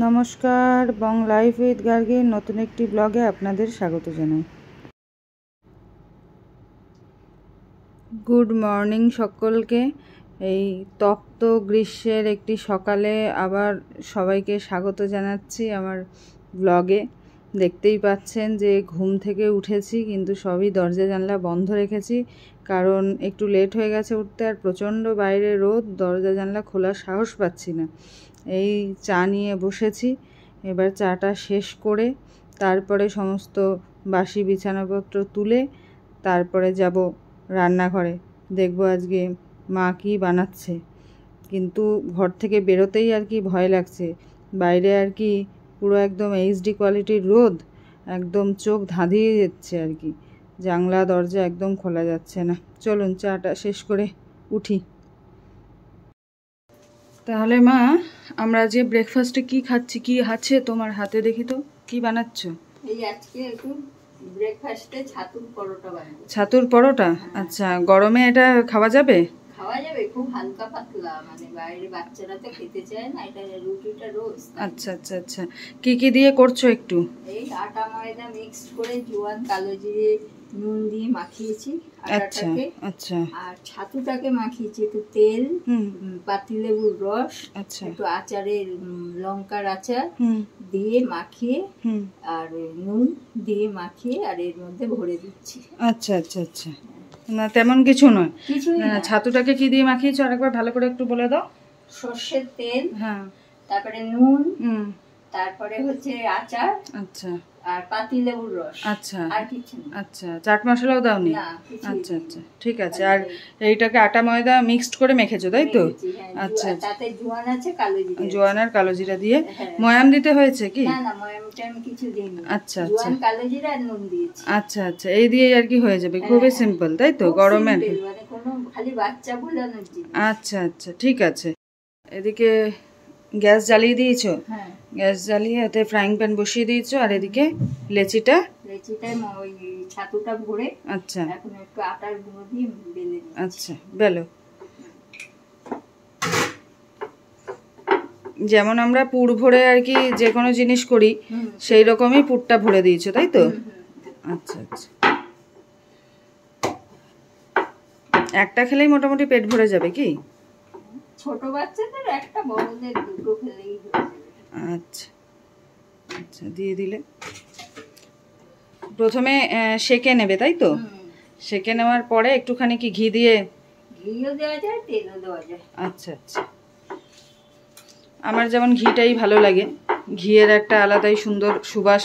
নমস্কার, বং life with গার্গীর নতুন একটি ব্লগে আপনাদের স্বাগত জানাই। গুড মর্নিং সকলকে। এই তপ্ত গ্রীষ্মের একটি সকালে আবার সবাইকে স্বাগত জানাচ্ছি আমার ব্লগে। দেখতেই পাচ্ছেন যে ঘুম থেকে উঠেছি, কিন্তু সবই দরজা জানলা বন্ধ রেখেছি, কারণ একটু লেট হয়ে গেছে উঠতে, আর প্রচণ্ড বাইরে রোদ, দরজা জানলা খোলার সাহস পাচ্ছি না। এই চা নিয়ে বসেছি, এবার চাটা শেষ করে তারপরে সমস্ত বাসি বিছানাপত্র তুলে তারপরে যাব রান্নাঘরে। দেখব আজকে মা কী বানাচ্ছে, কিন্তু ঘর থেকে বেরোতেই আর কি ভয় লাগছে। বাইরে আর কি পুরো একদম এইচডি কোয়ালিটির রোদ, একদম চোখ ধাঁধিয়ে যাচ্ছে আর কি, জানলা দরজা একদম খোলা যাচ্ছে না। চলুন চাটা শেষ করে উঠি। তাহলে মা, আমরা যে ব্রেকফাস্টে কি খাচ্ছি, কি আছে তোমার হাতে, দেখি তো কি বানাচ্ছ? এই আজকে একটু ব্রেকফাস্টে ছাতুর পরোটা বানাবো। ছাতুর পরোটা? আচ্ছা, গরমে এটা খাওয়া যাবে? খাওয়া যাবে, খুব হালকা পাতলা, মানে বাইরে বাচ্চারা তো খেতে চায় না, এটা রুটিটা রোজ। আচ্ছা আচ্ছা আচ্ছা, কি কি দিয়ে করছো একটু? এই আটা ময়দা মিক্সড করে জোয়ান কালো জিরে নুন দিয়ে মাখিয়েছি আটাটাকে। আচ্ছা, আর ছাতুটাকে মাখিয়েছি একটু তেল, পাতিলেবুর রস, আচ্ছা, একটু আচারের লঙ্কার আচার দিয়ে মাখিয়ে, আর নুন দিয়ে মাখিয়ে আর এর মধ্যে ভরে দিচ্ছি। আচ্ছা আচ্ছা আচ্ছা, না তেমন কিছু নয়। ছাতুটাকে কি দিয়ে মাখিয়েছো আরেকবার ভালো করে একটু বলে দাও। সর্ষের তেল, হ্যাঁ, তারপরে নুন, তারপরে হচ্ছে আচার, আচ্ছা, আর পাতিলেবুর রস। আচ্ছা, আর কিছু না। আচ্ছা, চাট মশলাও দাওনি? আচ্ছা আচ্ছা, ঠিক আছে। আর এইটাকে আটা ময়দা মিক্সড করে মেখেছো, তাই তো? আচ্ছা, তাতে জোয়ান আছে, কালো জিরা, জোয়ান আর কালো জিরা দিয়ে ময়াম দিতে হয়েছে কি? না না, ময়ামটা আমি কিছু দিইনি। আচ্ছা আচ্ছা, জোয়ান কালো জিরা আর নুন দিয়েছি। আচ্ছা আচ্ছা, এই দিয়ে আর কি হয়ে যাবে, খুবই সিম্পল, তাই তো? গরমে মানে কোনো খালি বাচ্চা ভুলানোর জিনিস। আচ্ছা আচ্ছা, ঠিক আছে। এদিকে গ্যাস জ্বালিয়ে দিয়েছো? হ্যাঁ, গ্যাস জ্বালিয়ে এতে ফ্রাইং প্যান বসিয়ে দিয়েছো, আর এদিকে লেচিটায় ওই ছাতুটা ভরে, আচ্ছা, এখন একটু আটার গুঁড়ো দিয়ে বেলে দিই। আচ্ছা, বেলো। যেমন আমরা পুর ভরে আর কি যে কোনো জিনিস করি, সেই রকমই পুরটা ভরে দিয়েছো, তাই তো? আচ্ছা আচ্ছা, একটা খেলেই মোটামুটি পেট ভরে যাবে কি? ছোট বাচ্চাদের একটা, বড়দের দুটো খেলেই হয়ে যাবে। আচ্ছা আচ্ছা, দিয়ে দিলে প্রথমে সেকে নেবে, তাই তো? সেকে নেওয়ার পরে একটুখানি কি ঘি দিয়ে? ঘিও দেওয়া যায়, তেলও দেওয়া যায়। আচ্ছা আচ্ছা, আমার যেমন ঘিটাই ভালো লাগে, ঘিয়ের একটা আলাদাই সুন্দর সুবাস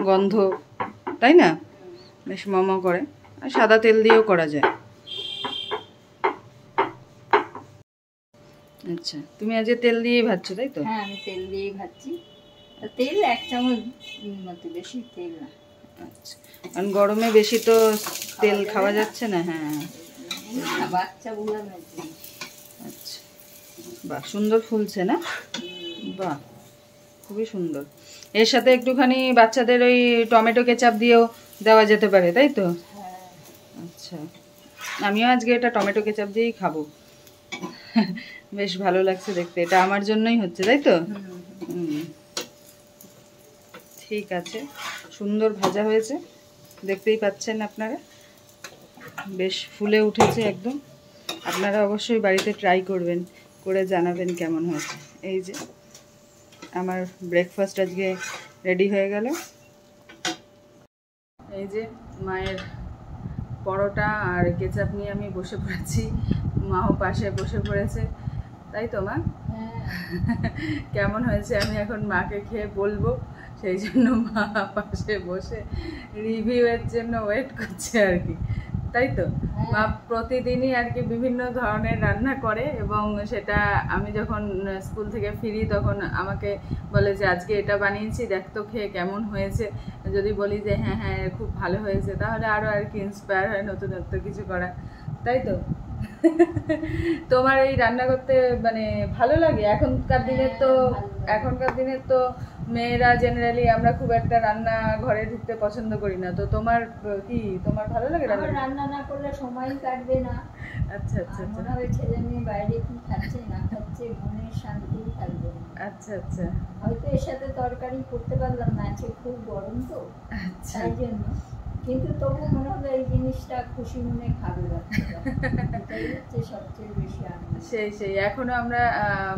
গন্ধ, তাই না? বেশ মম করে। আর সাদা তেল দিয়েও করা যায়। আচ্ছা, তুমি আজকে তেল দিয়েই ভাজছো, তাই তো? হ্যাঁ, আমি তেল দিয়েই ভাজছি। তেল 1 চামচ মতো, বেশি তেল না। আচ্ছা, কারণ গরমে বেশি তো তেল খাওয়া যাচ্ছে না। হ্যাঁ, বাচ্চা ভুলানোর জন্য। আচ্ছা, বাহ, সুন্দর ফুলছে না? বাহ, খুবই সুন্দর। এর সাথে একটুখানি বাচ্চাদের ওই টমেটো কেচাপ দিয়েও দেওয়া যেতে পারে, তাই তো? আচ্ছা, আমিও আজকে এটা টমেটো কেচাপ দিয়েই খাবো। বেশ ভালো লাগছে দেখতে, এটা আমার জন্যই হচ্ছে, তাই তো? ঠিক আছে, সুন্দর ভাজা হয়েছে, দেখতেই পাচ্ছেন আপনারা, বেশ ফুলে উঠেছে একদম। আপনারা অবশ্যই বাড়িতে ট্রাই করবেন, করে জানাবেন কেমন হয়েছে। এই যে আমার ব্রেকফাস্ট আজকে রেডি হয়ে গেল। এই যে মায়ের পরোটা আর কেচাপ নিয়ে আমি বসে পড়েছি, মাও পাশে বসে পড়েছে, তাই তো মা? কেমন হয়েছে আমি এখন মাকে খেয়ে বলবো, সেই জন্য মা পাশে বসে রিভিউয়ের জন্য ওয়েট করছে আর কি, তাই তো? মা প্রতিদিনই আর কি বিভিন্ন ধরনের রান্না করে, এবং সেটা আমি যখন স্কুল থেকে ফিরি তখন আমাকে বলে যে আজকে এটা বানিয়েছি, দেখ তো খেয়ে কেমন হয়েছে। যদি বলি যে হ্যাঁ হ্যাঁ খুব ভালো হয়েছে, তাহলে আরও আর কি ইন্সপায়ার হয় নতুনত্ব কিছু করা, তাই তো? তোমার এই রান্না করতে মানে ভালো লাগে? এখনকার দিনের তো মেয়েরা জেনারেলি আমরা খুব একটা রান্না ঘরে ঢুকতে পছন্দ করি না, তো তোমার কি, তোমার ভালো লাগে আমার রান্না না করলে সময় কাটবে না। আচ্ছা আচ্ছা আচ্ছা, মনে হয় ছেলে মেয়ে বাইরে কি খাচ্ছে না খাচ্ছে মনের শান্তি থাকবে না। আচ্ছা আচ্ছা, হয়তো এর সাথে তরকারি করতে পারলাম না, আজকে খুব গরম তো, আচ্ছা তাই জন্য, কিন্তু তবু মনে হলো এই জিনিসটা খুশি মনে খাবে বাচ্চারা, এটাই হচ্ছে সবচেয়ে বেশি আনন্দ। সেই এখনো আমরা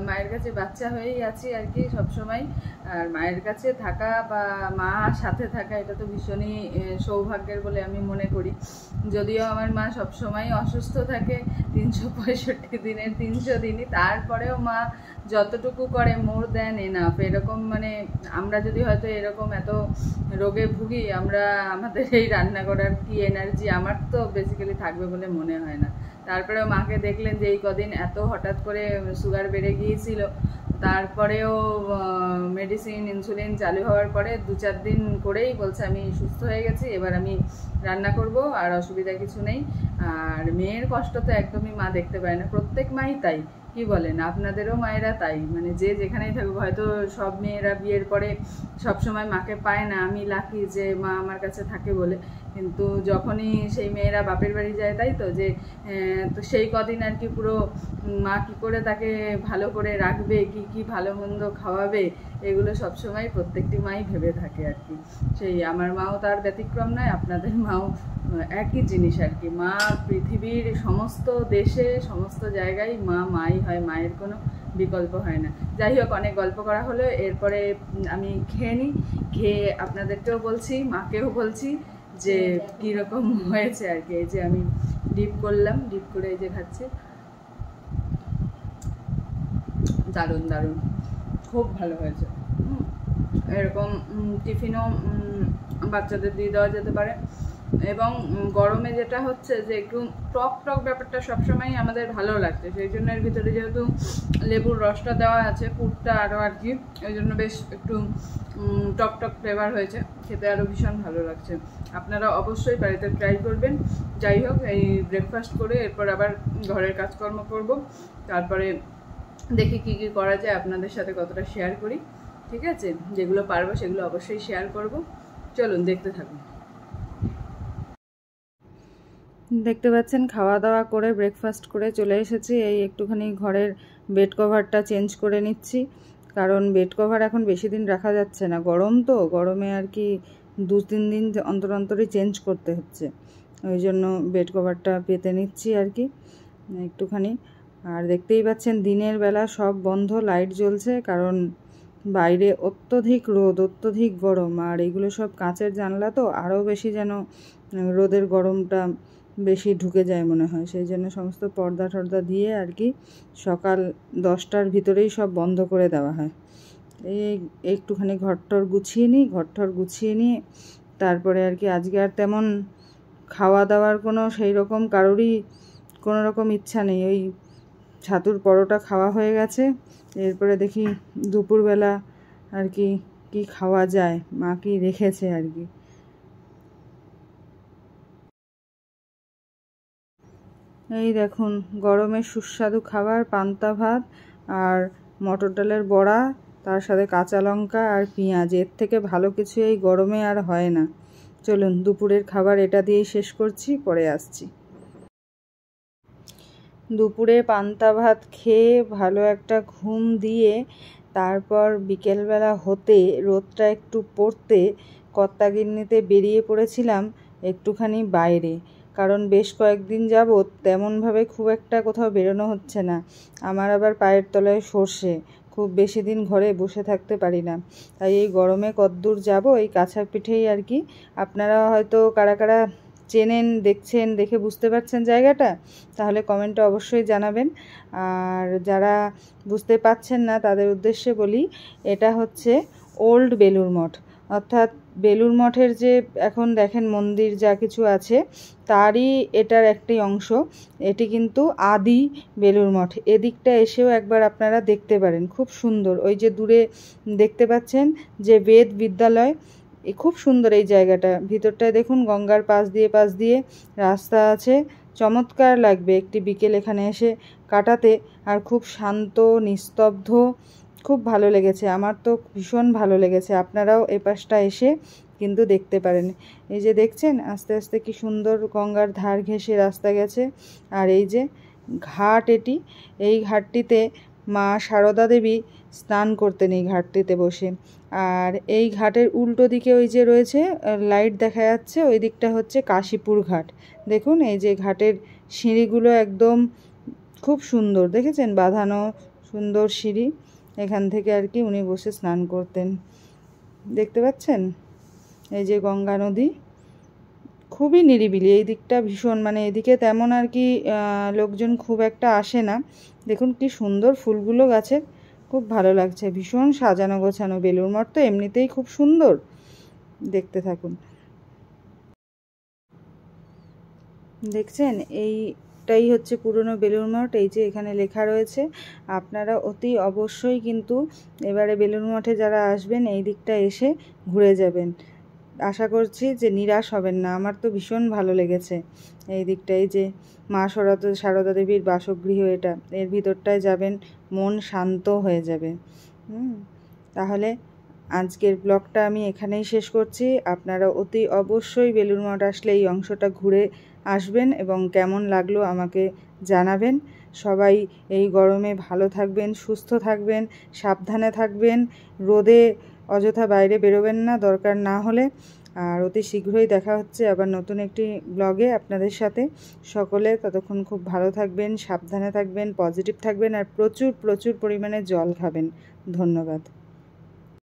মায়ের কাছে বাচ্চা হয়েই আছি আর কি সবসময়। আর মায়ের কাছে থাকা বা মা সাথে থাকা এটা তো ভীষণই সৌভাগ্যের বলে আমি মনে করি। যদিও আমার মা সবসময় অসুস্থ থাকে 365 দিনের 300 দিনই, তারপরেও মা যতটুকু করে মোর দেন এনাফ। এরকম মানে আমরা যদি হয়তো এরকম এত রোগে ভুগি, আমরা আমাদের এই রান্না করার কি এনার্জি আমার তো বেসিক্যালি থাকবে বলে মনে হয় না। তারপরেও মাকে দেখলেন যে এই কদিন এত হঠাৎ করে সুগার বেড়ে গিয়েছিল, তারপরেও মেডিসিন ইনসুলিন চালু হওয়ার পরে 2-4 দিন করেই বলছে আমি সুস্থ হয়ে গেছি, এবার আমি রান্না করব, আর অসুবিধা কিছু নেই। আর মেয়ের কষ্ট তো একদমই মা দেখতে পায় না, প্রত্যেক মাই তাই, কি বলেন? আপনাদেরও মায়েরা তাই, মানে যে যেখানেই থাকুক, হয়তো সব মেয়েরা বিয়ের পরে সবসময় মাকে পায় না, আমি লাকি যে মা আমার কাছে থাকে বলে। কিন্তু যখনই সেই মেয়েরা বাপের বাড়ি যায়, তাই তো যে তো সেই কদিন আর কি পুরো মা কী করে তাকে ভালো করে রাখবে, কি কি ভালো মন্দ খাওয়াবে, এগুলো সবসময় প্রত্যেকটি মাই ভেবে থাকে আর কি। সেই আমার মাও তার ব্যতিক্রম নয়, আপনাদের মাও একই জিনিস আর কি। মা পৃথিবীর সমস্ত দেশে সমস্ত জায়গায় মাই হয়, মায়ের কোনো বিকল্প হয় না। যাই হোক, অনেক গল্প করা হলো, এরপরে আমি খেয়ে নিই, খেয়ে আপনাদেরকেও বলছি, মাকেও বলছি যে কীরকম হয়েছে আর কি। এই যে আমি ডিপ করলাম, ডিপ করে এই যে খাচ্ছি, দারুণ দারুণ, খুব ভালো হয়েছে। এরকম টিফিনও বাচ্চাদের দিয়ে দেওয়া যেতে পারে। এবং গরমে যেটা হচ্ছে যে একটু টক টক ব্যাপারটা সবসময় আমাদের ভালো লাগছে, সেই জন্য এর ভিতরে যেহেতু লেবুর রসটা দেওয়া আছে, পুরটা আরও আর কি, ওই জন্য বেশ একটু টক টক ফ্লেভার হয়েছে, খেতে আরও ভীষণ ভালো লাগছে। আপনারা অবশ্যই বাড়িতে ট্রাই করবেন। যাই হোক, এই ব্রেকফাস্ট করে এরপর আবার ঘরের কাজকর্ম করব, তারপরে দেখি কী কী করা যায়, আপনাদের সাথে কতটা শেয়ার করি। ঠিক আছে, যেগুলো পারবো সেগুলো অবশ্যই শেয়ার করব। চলুন দেখতে থাকুন। দেখতে পাচ্ছেন খাওয়া দাওয়া করে ব্রেকফাস্ট করে চলে এসেছি। এই একটুখানি ঘরের বেড কভারটা চেঞ্জ করে নিচ্ছি, কারণ বেড কভার এখন বেশি দিন রাখা যাচ্ছে না, গরম তো, গরমে আর কি 2-3 দিন অন্তর অন্তরই চেঞ্জ করতে হচ্ছে, ওই জন্য বেড কভারটা পেতে নিচ্ছি আর কি একটুখানি। আর দেখতেই পাচ্ছেন দিনের বেলা সব বন্ধ, লাইট জ্বলছে, কারণ বাইরে অত্যধিক রোদ, অত্যধিক গরম। আর এগুলো সব কাঁচের জানলা তো, আরও বেশি যেন রোদের গরমটা বেশি ঢুকে যায় মনে হয়, সেই জন্য সমস্ত পর্দা টর্দা দিয়ে আর কি সকাল 10টার ভিতরেই সব বন্ধ করে দেওয়া হয়। এই একটুখানি ঘরটর গুছিয়ে নিই, ঘরটর গুছিয়ে নিয়ে তারপরে আর কি আজকে আর তেমন খাওয়া দাওয়ার কোনো সেই রকম কারোরই কোনো রকম ইচ্ছা নেই। ওই ছাতুর পরোটা খাওয়া হয়ে গেছে, এরপরে দেখি দুপুরবেলা আর কি কি খাওয়া যায়, মা কি রেখেছে আর কি। এই দেখুন গরমের সুস্বাদু খাবার, পান্তা ভাত আর মটর ডালের বড়া, তার সাথে কাঁচা লঙ্কা আর পেঁয়াজ, এর থেকে ভালো কিছু এই গরমে আর হয় না। চলুন দুপুরের খাবার এটা দিয়েই শেষ করছি, পরে আসছি। দুপুরে পান্তা ভাত খেয়ে ভালো একটা ঘুম দিয়ে তারপর বিকেলবেলা হতে রোদটা একটু পড়তে কর্তাগিন্নিতে বেরিয়ে পড়েছিলাম একটুখানি বাইরে, কারণ বেশ কয়েকদিন যাবৎ তেমনভাবে খুব একটা কোথাও বেরোনো হচ্ছে না। আমার আবার পায়ের তলায় সর্ষে, খুব বেশি দিন ঘরে বসে থাকতে পারি না, তাই এই গরমে কদ্দূর যাব, এই কাছা পিঠেই আর কি। আপনারা হয়তো কারা কারা চেনেন, দেখছেন, দেখে বুঝতে পারছেন জায়গাটা, তাহলে কমেন্টে অবশ্যই জানাবেন। আর যারা বুঝতে পারছেন না তাদের উদ্দেশ্যে বলি, এটা হচ্ছে ওল্ড বেলুড় মঠ, অর্থাৎ বেলুড় মঠের যে এখন দেখেন মন্দির যা কিছু আছে তারই এটার একটি অংশ। এটি কিন্তু আদি বেলুড় মঠ, এদিকটা এসেও একবার আপনারা দেখতে পারেন, খুব সুন্দর। ওই যে দূরে দেখতে পাচ্ছেন যে বেদ বিদ্যালয়, খুব সুন্দর এই জায়গাটা। ভিতরটায় দেখুন গঙ্গার পাশ দিয়ে রাস্তা আছে, চমৎকার লাগবে একটি বিকেল এখানে এসে কাটাতে। আর খুব শান্ত নিস্তব্ধ, খুব ভালো লেগেছে, আমার তো ভীষণ ভালো লেগেছে। আপনারাও এ পাশটা এসে কিন্তু দেখতে পারেন। এই যে দেখছেন আস্তে আস্তে কি সুন্দর গঙ্গার ধার ঘেঁষে রাস্তা গেছে। আর এই যে ঘাট, এই ঘাটটিতে মা সারদা দেবী স্নান করতেন এই ঘাটটিতে বসে। আর এই ঘাটের উল্টো দিকে ওই যে রয়েছে লাইট দেখা যাচ্ছে, ওই দিকটা হচ্ছে কাশীপুর ঘাট। দেখুন এই যে ঘাটের সিঁড়িগুলো একদম খুব সুন্দর, দেখেছেন বাঁধানো সুন্দর সিঁড়ি, এখান থেকে আর কি উনি বসে স্নান করতেন। দেখতে পাচ্ছেন এই যে গঙ্গা নদী, খুবই নিরিবিলি এই দিকটা, ভীষণ মানে এদিকে তেমন আর কি লোকজন খুব একটা আসে না। দেখুন কি সুন্দর ফুলগুলো গাছের, খুব ভালো লাগছে, ভীষণ সাজানো গোছানো। বেলুড় মঠ তো এমনিতেই খুব সুন্দর, দেখতে থাকুন। দেখছেন এইটাই হচ্ছে পুরনো বেলুড় মঠ। এই যে এখানে লেখা রয়েছে, আপনারা অতি অবশ্যই কিন্তু এবারে বেলুড় মঠে যারা আসবেন এই দিকটা এসে ঘুরে যাবেন। আশা করছি যে নিরাশ হবেন না, আমার তো ভীষণ ভালো লেগেছে এই দিকটাই। যে মা সারদা দেবীর বাসগৃহ, এটা এর ভিতরটায় যাবেন, মন শান্ত হয়ে যাবে। তাহলে আজকের ব্লগটা আমি এখানেই শেষ করছি। আপনারা অতি অবশ্যই বেলুড় মঠ আসলে এই অংশটা ঘুরে আসবেন এবং কেমন লাগলো আমাকে জানাবেন। সবাই এই গরমে ভালো থাকবেন, সুস্থ থাকবেন, সাবধানে থাকবেন, রোদে অযথা বাইরে বেরোবেন না দরকার না হলে। আর অতি শীঘ্রই দেখা হচ্ছে আবার নতুন একটি ব্লগে আপনাদের সাথে। সকলে ততক্ষণ খুব ভালো থাকবেন, সাবধানে থাকবেন, পজিটিভ থাকবেন আর প্রচুর প্রচুর পরিমাণে জল খাবেন। ধন্যবাদ।